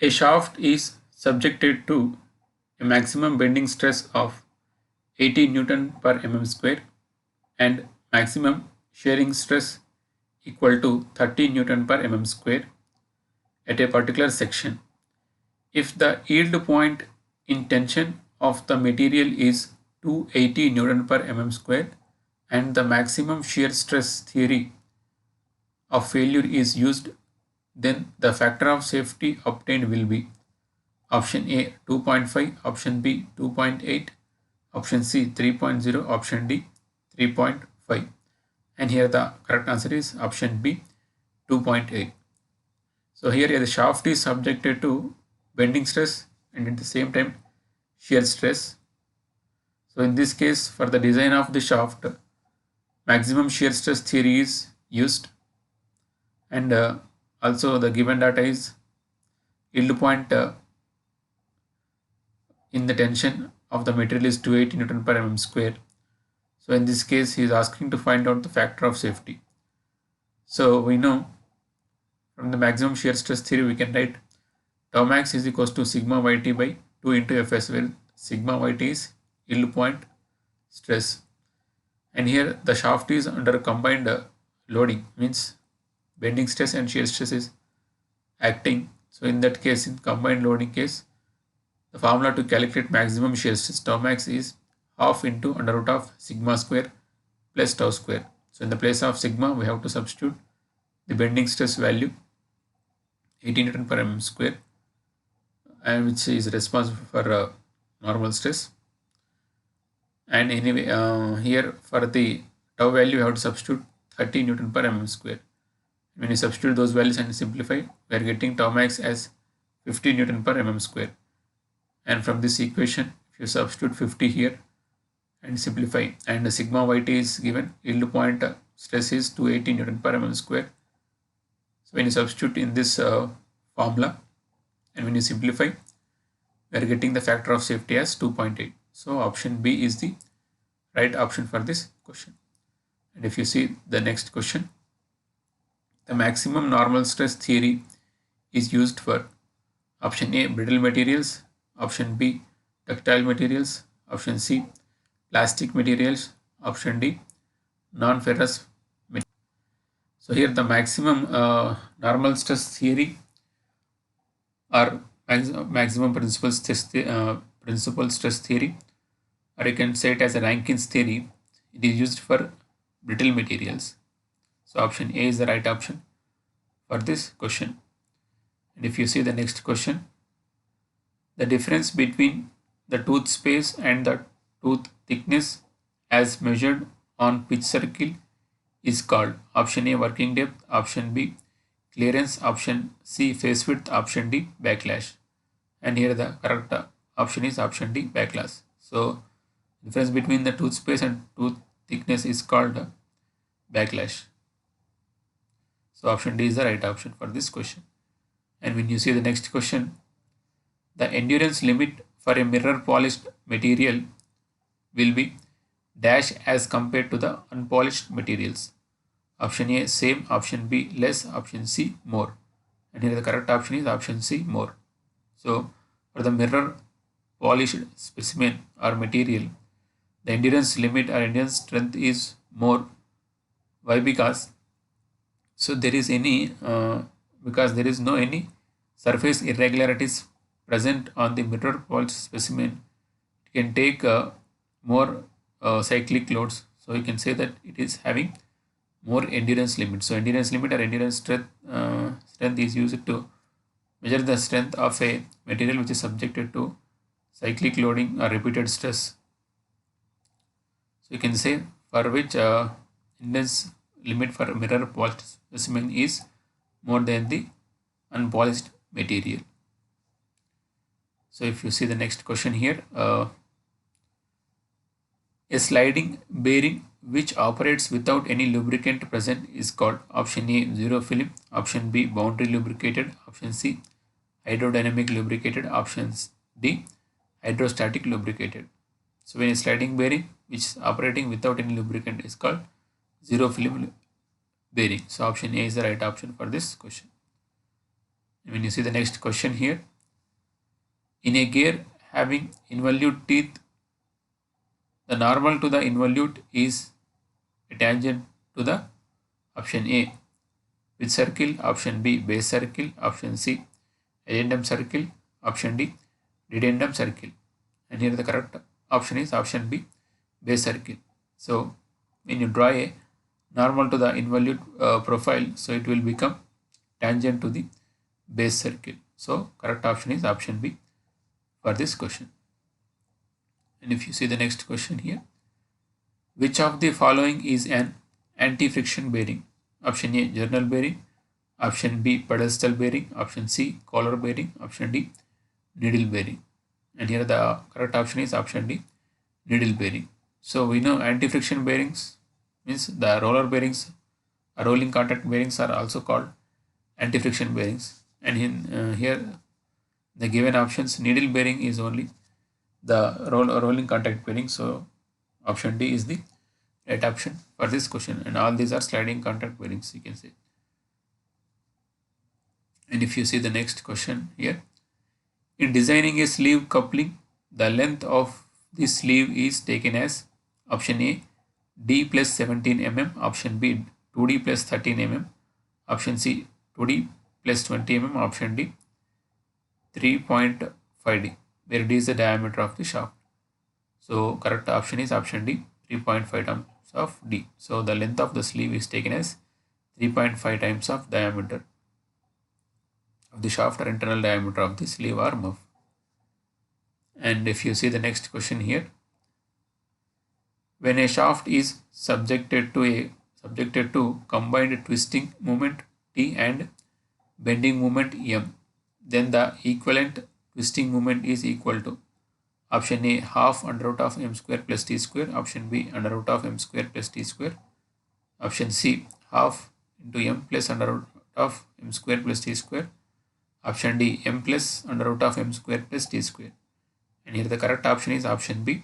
A shaft is subjected to a maximum bending stress of 80 Newton per mm square and maximum shearing stress equal to 30 Newton per mm square at a particular section. If the yield point in tension of the material is 280 Newton per mm square and the maximum shear stress theory of failure is used, then the factor of safety obtained will be option A 2.5, option B 2.8, option C 3.0, option D 3.5. And here the correct answer is option B 2.8. So here the shaft is subjected to bending stress and at the same time shear stress. So in this case, for the design of the shaft, maximum shear stress theory is used, and also the given data is yield point in the tension of the material is 280 Newton per mm square. So in this case, he is asking to find out the factor of safety. So we know from the maximum shear stress theory, we can write tau max is equals to sigma yt by 2 into Fs, where sigma yt is yield point stress. And here the shaft is under combined loading, means bending stress and shear stress is acting. So in that case, in combined loading case, the formula to calculate maximum shear stress tau max is half into under root of sigma square plus tau square. So in the place of sigma, we have to substitute the bending stress value 18 Newton per mm square, and which is responsible for normal stress. And anyway, here for the tau value, you have to substitute 30 Newton per mm square. When you substitute those values and simplify, we are getting tau max as 50 Newton per mm square. And from this equation, if you substitute 50 here and simplify, and the sigma yt is given, yield point stress is 280 Newton per mm square. So when you substitute in this formula and when you simplify, we are getting the factor of safety as 2.8. So option B is the right option for this question. And if you see the next question, the maximum normal stress theory is used for option A brittle materials, option B ductile materials, option C plastic materials, option D non-ferrous materials. So here the maximum normal stress theory or maximum principal stress theory, or you can say it as a Rankin's theory. It is used for brittle materials. So option A is the right option for this question. And if you see the next question, the difference between the tooth space and the tooth thickness as measured on pitch circle is called option A working depth, option B clearance, option C face width, option D backlash. And here the correct option is option D backlash. So difference between the tooth space and tooth thickness is called backlash. So option D is the right option for this question. And when you see the next question, the endurance limit for a mirror polished material will be dash as compared to the unpolished materials. Option A same, option B less, option C more. And here the correct option is option C more. So for the mirror polished specimen or material, the endurance limit or endurance strength is more. Why? Because there is no any surface irregularities present on the mirror polished specimen. It can take more cyclic loads, so you can say that it is having more endurance limit. So endurance limit or endurance strength is used to measure the strength of a material which is subjected to cyclic loading or repeated stress. So you can say for which endurance limit for mirror polished specimen is more than the unpolished material. So if you see the next question here, a sliding bearing which operates without any lubricant present is called option A zero film, option B boundary lubricated, option C hydrodynamic lubricated, option D hydrostatic lubricated. So when a sliding bearing which is operating without any lubricant is called zero film bearing. So option A is the right option for this question. And when you see the next question here, In a gear having involute teeth, the normal to the involute is a tangent to the option A with circle, option B base circle, option C addendum circle, option D dedendum circle. And here the correct option is option B base circle. So when you draw a normal to the involute profile, so it will become tangent to the base circle. So correct option is option B for this question. And if you see the next question here, which of the following is an anti-friction bearing? Option A journal bearing, option B pedestal bearing, option C collar bearing, option D needle bearing. And here the correct option is option D needle bearing. So we know anti-friction bearings means the roller bearings, rolling contact bearings are also called anti-friction bearings. And in here the given options, needle bearing is only the rolling contact bearing. So option D is the right option for this question, and all these are sliding contact bearings, you can say. And if you see the next question here, in designing a sleeve coupling, the length of the sleeve is taken as option A D plus 17 mm, option B 2D plus 13 mm, option C 2D plus 20 mm, option D 3.5D, where D is the diameter of the shaft. So correct option is option D 3.5 times of D. So the length of the sleeve is taken as 3.5 times of diameter of the shaft or internal diameter of the sleeve or muff. And if you see the next question here, when a shaft is subjected to combined twisting moment T and bending moment M, then the equivalent twisting moment is equal to option A half under root of m square plus t square, option B under root of m square plus t square, option C half into m plus under root of m square plus t square, option D m plus under root of m square plus t square. And here the correct option is option B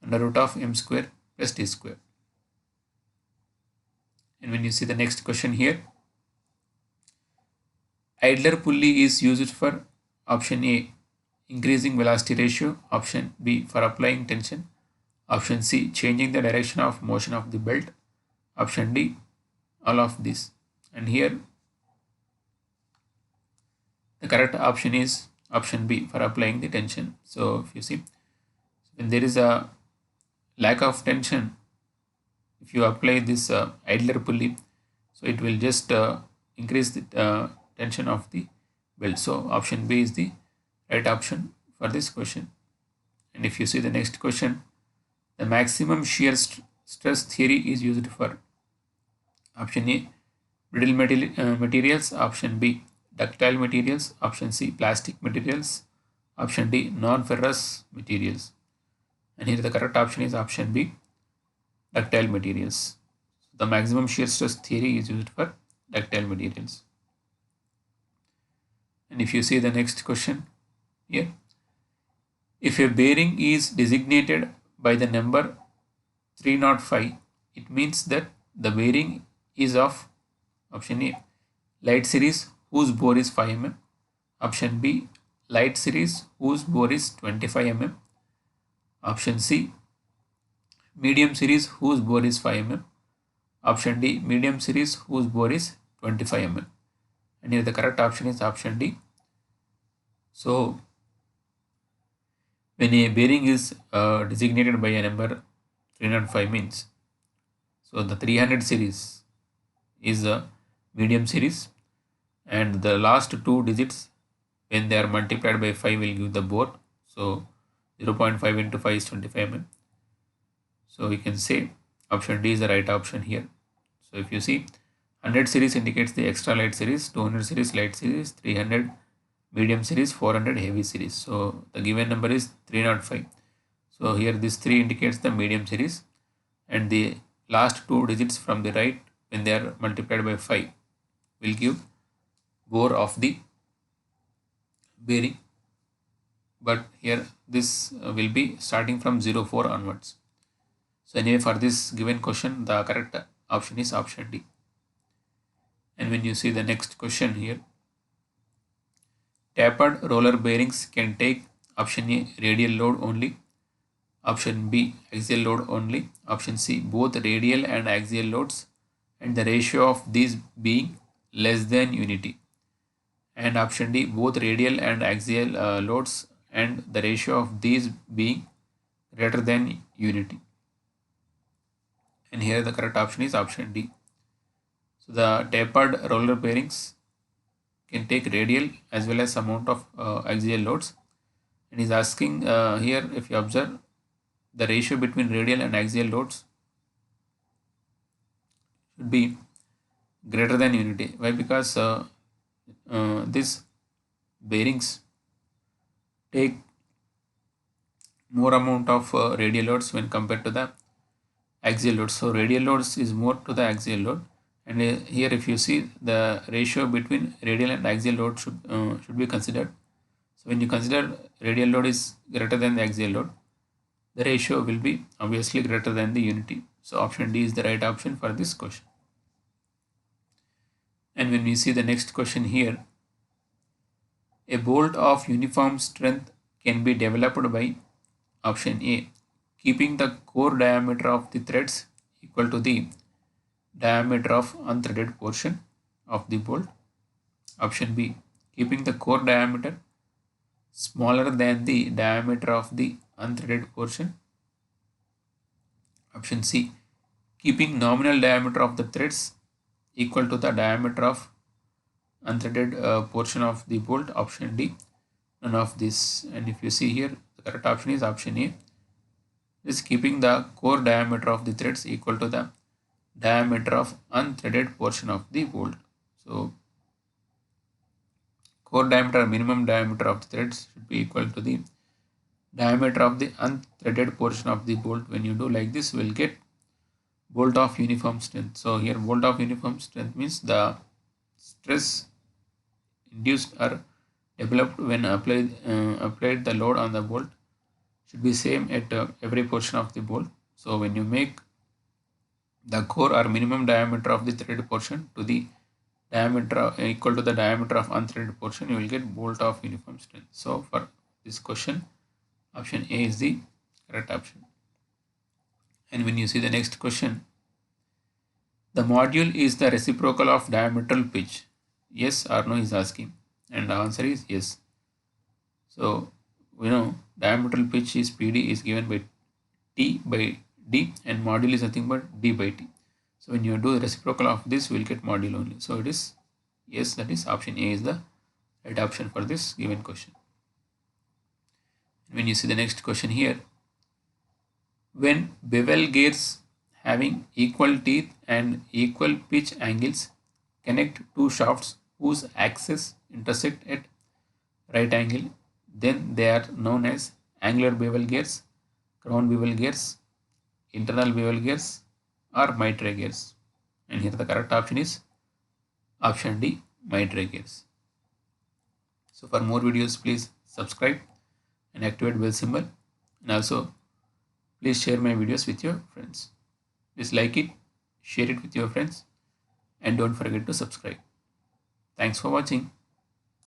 under root of m square plus t square. And when you see the next question here, idler pulley is used for option A increasing velocity ratio, option B for applying tension, option C changing the direction of motion of the belt, option D all of this. And here the correct option is option B for applying the tension. So if you see, when there is a lack of tension, if you apply this idler pulley, so it will just increase the tension of the belt. So option B is the right option for this question. And if you see the next question, the maximum shear stress theory is used for option A brittle materials, option B ductile materials, option C plastic materials, option D non-ferrous materials. And here the correct option is option B ductile materials. The maximum shear stress theory is used for ductile materials. And if you see the next question here, if a bearing is designated by the number 305, it means that the bearing is of option A light series whose bore is 5 mm, option B light series whose bore is 25 mm, option C medium series whose bore is 5 mm, option D medium series whose bore is 25 mm. And here the correct option is option D. So when a bearing is designated by a number 305 means, so the 300 series is a medium series, and the last two digits when they are multiplied by 5 will give the bore. So 0.5 into 5 is 25 mm. So we can say option D is the right option here. So if you see, 100 series indicates the extra light series, 200 series light series, 300 medium series, 400 heavy series. So the given number is 305. So here this 3 indicates the medium series, and the last two digits from the right when they are multiplied by 5 will give bore of the bearing. But here this will be starting from 04 onwards. So anyway, for this given question, the correct option is option D. And when you see the next question here, tapered roller bearings can take Option A, radial load only. Option B, axial load only. Option C, both radial and axial loads and the ratio of these being less than unity. And option D, both radial and axial loads and the ratio of these being greater than unity. And here the correct option is option D. So the tapered roller bearings can take radial as well as amount of axial loads. And he's asking here, if you observe, the ratio between radial and axial loads should be greater than unity. Why? Because these bearings take more amount of radial loads when compared to the axial loads. So radial loads is more to the axial load. And here if you see, the ratio between radial and axial load should be considered. So when you consider radial load is greater than the axial load, the ratio will be obviously greater than the unity. So option D is the right option for this question. And when we see the next question here, a bolt of uniform strength can be developed by option A, keeping the core diameter of the threads equal to the diameter of unthreaded portion of the bolt. Option B, keeping the core diameter smaller than the diameter of the unthreaded portion. Option C, keeping nominal diameter of the threads equal to the diameter of unthreaded portion of the bolt. Option D, none of this. And if you see here, the correct option is option A, is keeping the core diameter of the threads equal to the diameter of unthreaded portion of the bolt. So core diameter, minimum diameter of the threads should be equal to the diameter of the unthreaded portion of the bolt. When you do like this, you will get bolt of uniform strength. So here bolt of uniform strength means the stress induced or developed when applied the load on the bolt should be same at every portion of the bolt. So when you make the core or minimum diameter of the threaded portion to the diameter equal to the diameter of unthreaded portion, you will get bolt of uniform strength. So for this question, option A is the correct option. And when you see the next question, the module is the reciprocal of diametral pitch. Yes or no is asking, and the answer is yes. So we know diametral pitch is PD is given by T by D, and module is nothing but D by T. So when you do the reciprocal of this, we will get module only. So it is yes, that is option A is the right option for this given question. When you see the next question here, when bevel gears having equal teeth and equal pitch angles connect two shafts whose axes intersect at right angle, then they are known as angular bevel gears, crown bevel gears, internal bevel gears, or mitre gears. And here the correct option is option D, mitre gears. So for more videos, please subscribe and activate bell symbol, and also please share my videos with your friends. Please like it, share it with your friends, and don't forget to subscribe. Thanks for watching.